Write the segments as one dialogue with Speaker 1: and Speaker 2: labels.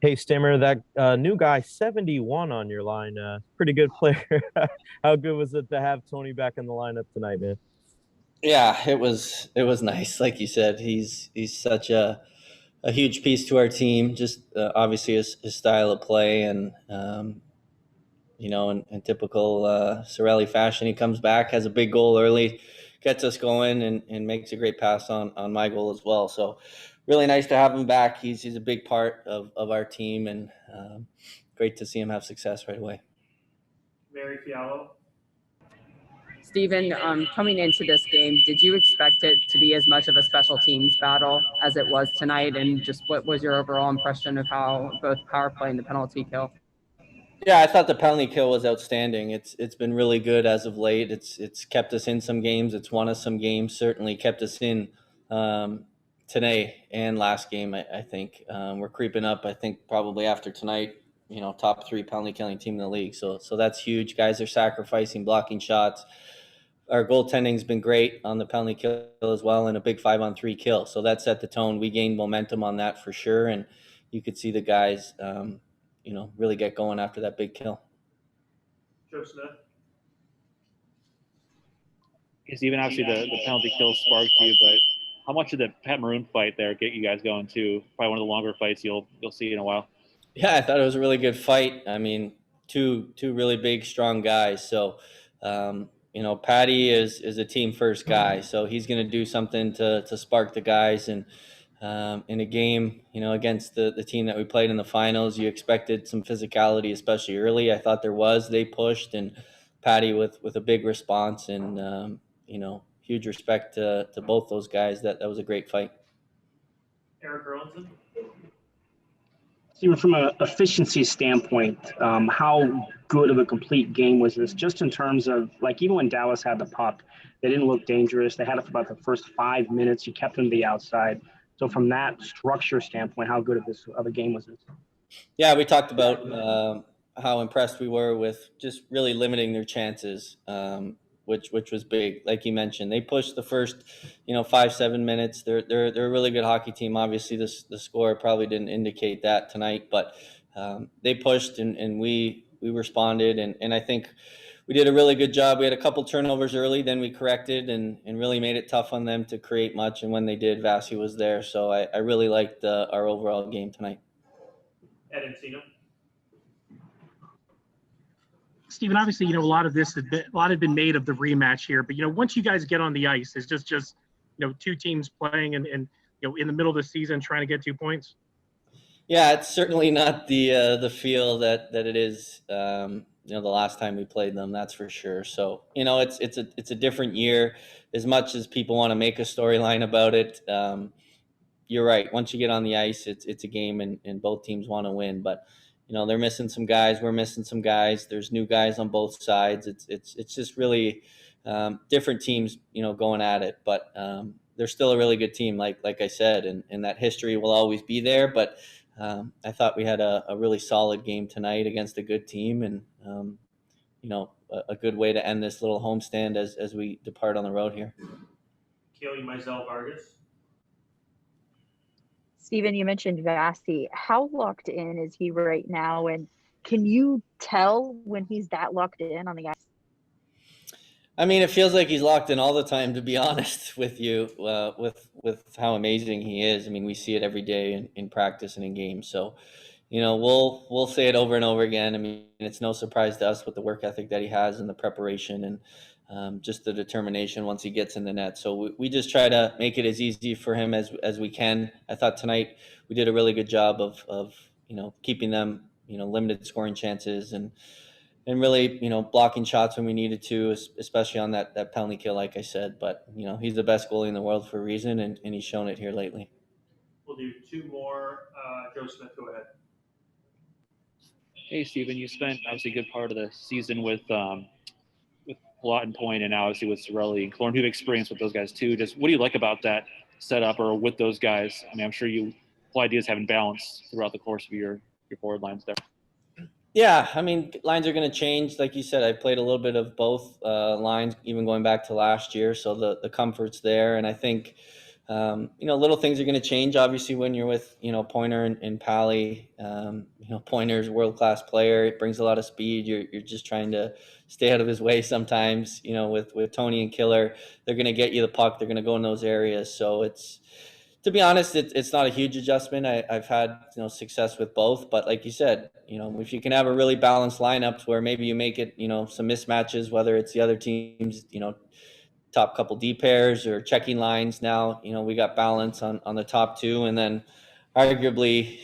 Speaker 1: Hey, Stimmer, that new guy, 71 on your line, pretty good player. How good was it to have Tony back in the lineup tonight, man?
Speaker 2: Yeah, it was nice. Like you said, he's such a huge piece to our team. Just obviously his style of play, and in typical Sorelli fashion, he comes back, has a big goal early, gets us going, and makes a great pass on my goal as well. So really nice to have him back. He's a big part of our team, and great to see him have success right away.
Speaker 3: Mary Fiallo.
Speaker 4: Stephen, coming into this game, did you expect it to be as much of a special teams battle as it was tonight? And just what was your overall impression of how both power play and the penalty kill?
Speaker 2: Yeah, I thought the penalty kill was outstanding. It's been really good as of late. It's kept us in some games. It's won us some games. Certainly kept us in um, today and last game. I think we're creeping up. I think probably after tonight, top three penalty killing team in the league. So that's huge. Guys are sacrificing, blocking shots. Our goaltending's been great on the penalty kill as well, and a big 5-on-3 kill. So that set the tone. We gained momentum on that for sure, and you could see the guys. Really get going after that big kill.
Speaker 3: Joe Smith.
Speaker 5: Because even obviously the penalty kill sparked you, but how much did the Pat Maroon fight there get you guys going too? Probably one of the longer fights you'll see in a while.
Speaker 2: Yeah, I thought it was a really good fight. I mean, two really big, strong guys. So, Patty is a team first guy, so he's going to do something to spark the guys. And in a game, against the team that we played in the finals, you expected some physicality, especially early. I thought there was. They pushed, and Patty with a big response, and huge respect to both those guys. That was a great fight.
Speaker 3: Eric Erlinson.
Speaker 6: Even from an efficiency standpoint, how good of a complete game was this? Just in terms of, like, even when Dallas had the puck, they didn't look dangerous. They had it for about the first 5 minutes. You kept them to the outside. So from that structure standpoint, how good of a game was this?
Speaker 2: Yeah, we talked about how impressed we were with just really limiting their chances, which was big. Like you mentioned, they pushed the first, 5-7 minutes. They're a really good hockey team. Obviously, the score probably didn't indicate that tonight, but they pushed and we responded, and I think we did a really good job. We had a couple turnovers early, then we corrected and really made it tough on them to create much. And when they did, Vasi was there. So I really liked our overall game tonight.
Speaker 3: Ed Encino.
Speaker 7: Stephen, obviously, a lot had been made of the rematch here, but once you guys get on the ice, it's just two teams playing and in the middle of the season trying to get 2 points.
Speaker 2: Yeah, it's certainly not the feel that it is. The last time we played them, that's for sure. So it's a different year. As much as people want to make a storyline about it, you're right. Once you get on the ice, it's a game, and both teams want to win. But they're missing some guys. We're missing some guys. There's new guys on both sides. It's just really different teams, going at it. But they're still a really good team, like I said, and that history will always be there. But I thought we had a really solid game tonight against a good team, and a good way to end this little homestand as we depart on the road here.
Speaker 3: Kaylee Mizell Vargas.
Speaker 8: Stephen, you mentioned Vasi. How locked in is he right now? And can you tell when he's that locked in on the ice?
Speaker 2: I mean, it feels like he's locked in all the time, to be honest with you, with how amazing he is. I mean, we see it every day in practice and in games. So, we'll say it over and over again. I mean, it's no surprise to us with the work ethic that he has and the preparation and just the determination once he gets in the net. So we just try to make it as easy for him as we can. I thought tonight we did a really good job of keeping them limited scoring chances and really blocking shots when we needed to, especially on that penalty kill, like I said. But he's the best goalie in the world for a reason, and he's shown it here lately.
Speaker 3: We'll do two more. Joe Smith, go ahead.
Speaker 5: Hey, Stephen, you spent obviously a good part of the season with Palat and Point, and now obviously with Sorelli and Killorn, who've experienced with those guys too. Just what do you like about that setup or with those guys? I mean, I'm sure whole idea is having balance throughout the course of your forward lines there.
Speaker 2: Yeah, I mean, lines are going to change. Like you said, I played a little bit of both lines, even going back to last year. So the comfort's there. And I think Little things are going to change, obviously, when you're with, Pointer and Pally. Pointer's a world-class player. It brings a lot of speed. You're just trying to stay out of his way sometimes. With Tony and Killer, they're going to get you the puck. They're going to go in those areas. So to be honest, it's not a huge adjustment. I've had, success with both. But like you said, if you can have a really balanced lineup where maybe you make it, some mismatches, whether it's the other team's, top couple D pairs or checking lines. Now, we got balance on the top two, and then arguably,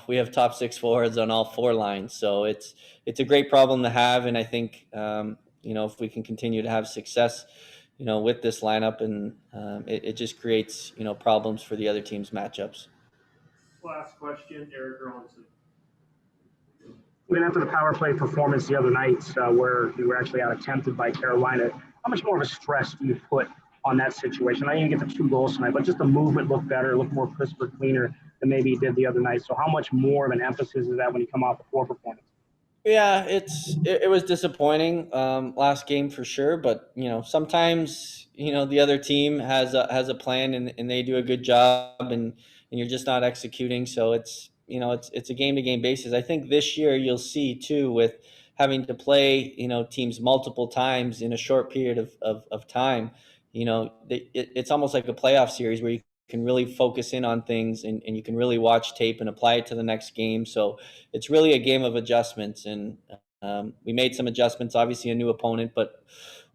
Speaker 2: we have top six forwards on all four lines. So it's a great problem to have. And I think, if we can continue to have success, with this lineup, and it just creates, problems for the other team's matchups.
Speaker 3: Last question, Eric Ronson.
Speaker 6: Even after the power play performance the other night, where you were actually out attempted by Carolina, how much more of a stress do you put on that situation? I didn't get the 2 goals tonight, but just the movement looked better, looked more crisper, cleaner than maybe he did the other night. So how much more of an emphasis is that when you come off the poor performance?
Speaker 2: Yeah, it was disappointing last game for sure, but sometimes the other team has a plan, and they do a good job, and you're just not executing. So it's a game to game basis. I think this year you'll see too, with having to play teams multiple times in a short period of time. It's almost like a playoff series where you can really focus in on things, and you can really watch tape and apply it to the next game. So it's really a game of adjustments, and we made some adjustments, obviously a new opponent, but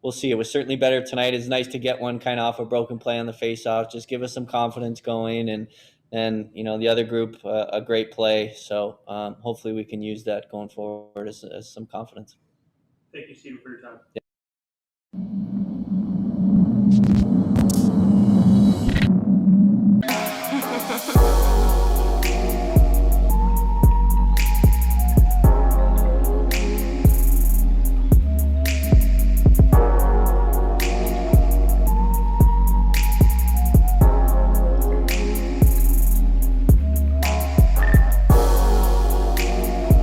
Speaker 2: we'll see. It was certainly better tonight. It's nice to get one kind of off a broken play on the face-off, just give us some confidence going, and the other group, a great play. So hopefully we can use that going forward as some confidence.
Speaker 3: Thank you, Stephen, for your time.